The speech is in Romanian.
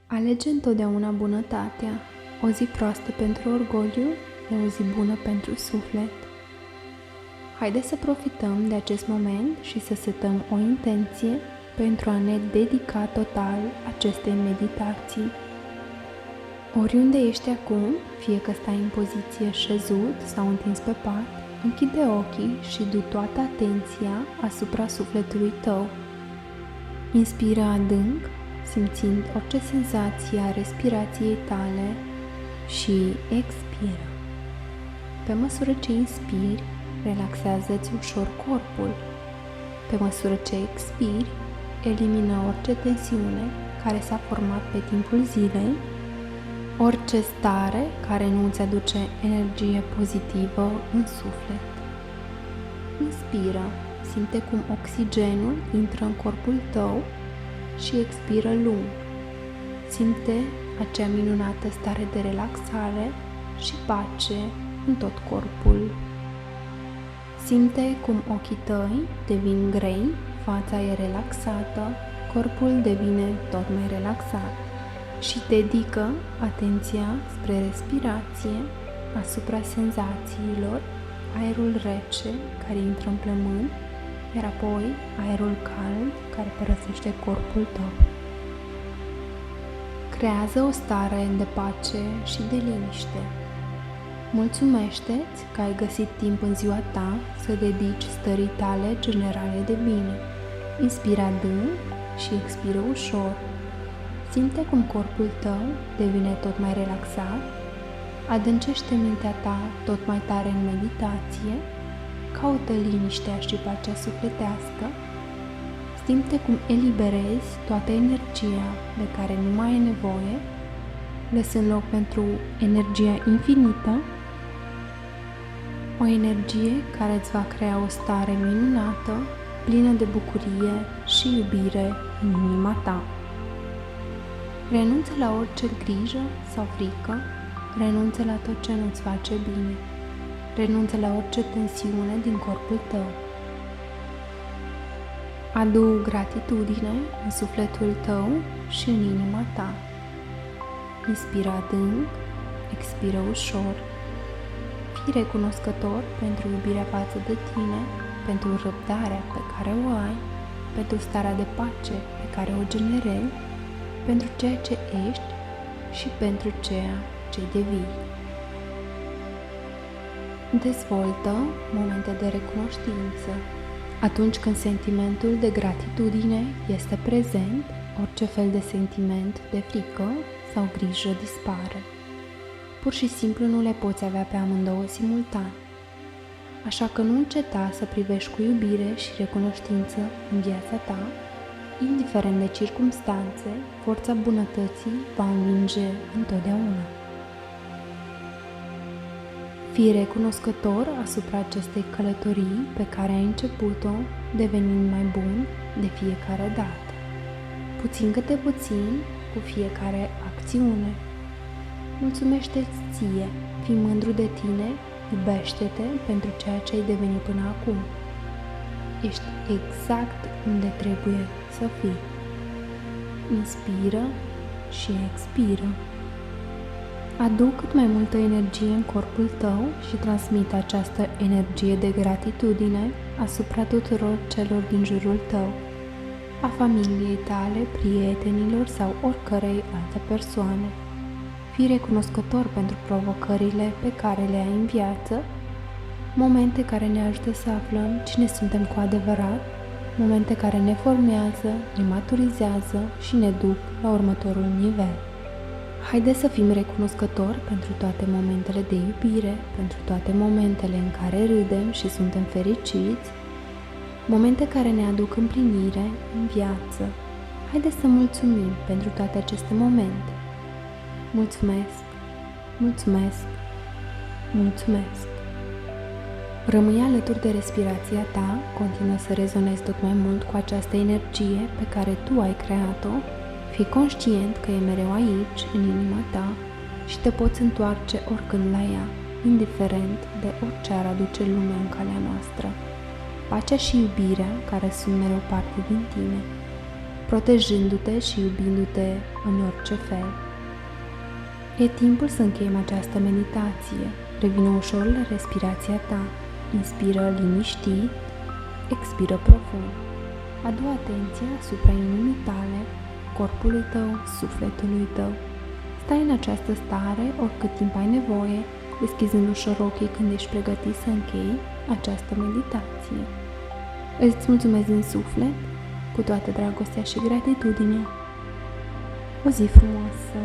Alege întotdeauna bunătatea. O zi proastă pentru orgoliu e o zi bună pentru suflet. Haideți să profităm de acest moment și să setăm o intenție pentru a ne dedica total acestei meditații. Oriunde ești acum, fie că stai în poziție șezut sau întins pe pat, închide ochii și du toată atenția asupra sufletului tău. Inspiră adânc, simțind orice senzație a respirației tale și expiră. Pe măsură ce inspiri, relaxează-ți ușor corpul. Pe măsură ce expiri, elimină orice tensiune care s-a format pe timpul zilei, orice stare care nu îți aduce energie pozitivă în suflet. Inspiră, simte cum oxigenul intră în corpul tău și expiră lung. Simte acea minunată stare de relaxare și pace în tot corpul. Simte cum ochii tăi devin grei, fața e relaxată, corpul devine tot mai relaxat și dedică atenția spre respirație, asupra senzațiilor, aerul rece care intră în plămâni, iar apoi aerul cald care părăsește corpul tău. Creează o stare de pace și de liniște. Mulțumește-ți că ai găsit timp în ziua ta să dedici stării tale generale de bine. Inspiră adânc și expiră ușor. Simte cum corpul tău devine tot mai relaxat. Adâncește mintea ta tot mai tare în meditație. Caută liniștea și pacea sufletească. Simte cum eliberezi toată energia de care nu mai ai nevoie, lăsând loc pentru energia infinită, o energie care îți va crea o stare minunată, plină de bucurie și iubire în inima ta. Renunță la orice grijă sau frică, renunță la tot ce nu-ți face bine, renunță la orice tensiune din corpul tău. Adu gratitudine în sufletul tău și în inima ta. Inspiră adânc, expiră ușor. Fii recunoscător pentru iubirea față de tine, pentru răbdarea pe care o ai, pentru starea de pace pe care o generezi, pentru ceea ce ești și pentru ceea ce devii. Dezvoltă momente de recunoștință. Atunci când sentimentul de gratitudine este prezent, orice fel de sentiment de frică sau grijă dispare. Pur și simplu nu le poți avea pe amândouă simultan. Așa că nu înceta să privești cu iubire și recunoștință în viața ta, indiferent de circumstanțe, forța bunătății va învinge întotdeauna. Fii recunoscător asupra acestei călătorii pe care ai început-o, devenind mai bun de fiecare dată. Puțin câte puțin, cu fiecare acțiune. Mulțumește-ți ție, fii mândru de tine, iubește-te pentru ceea ce ai devenit până acum. Ești exact unde trebuie să fii. Inspiră și expiră. Adu cât mai multă energie în corpul tău și transmite această energie de gratitudine asupra tuturor celor din jurul tău, a familiei tale, prietenilor sau oricărei alte persoane. Fii recunoscător pentru provocările pe care le ai în viață, momente care ne ajută să aflăm cine suntem cu adevărat, momente care ne formează, ne maturizează și ne duc la următorul nivel. Haideți să fim recunoscători pentru toate momentele de iubire, pentru toate momentele în care râdem și suntem fericiți, momente care ne aduc împlinire în viață. Haideți să mulțumim pentru toate aceste momente. Mulțumesc, mulțumesc, mulțumesc. Rămâi alături de respirația ta, continuă să rezonezi tot mai mult cu această energie pe care tu ai creat-o. Fii conștient că e mereu aici, în inima ta, și te poți întoarce oricând la ea, indiferent de orice ar aduce lumea în calea noastră. Pacea și iubirea care sunt mereu parte din tine. protejându-te și iubindu-te în orice fel. E timpul să încheiem această meditație. Revină ușor la respirația ta. Inspiră liniștit, expiră profund. Adu atenția asupra inimii tale, corpului tău, sufletului tău. Stai în această stare oricât timp ai nevoie, deschizând ușor ochii când ești pregătit să închei această meditație. Îți mulțumesc din suflet, cu toată dragostea și gratitudinea. O zi frumoasă!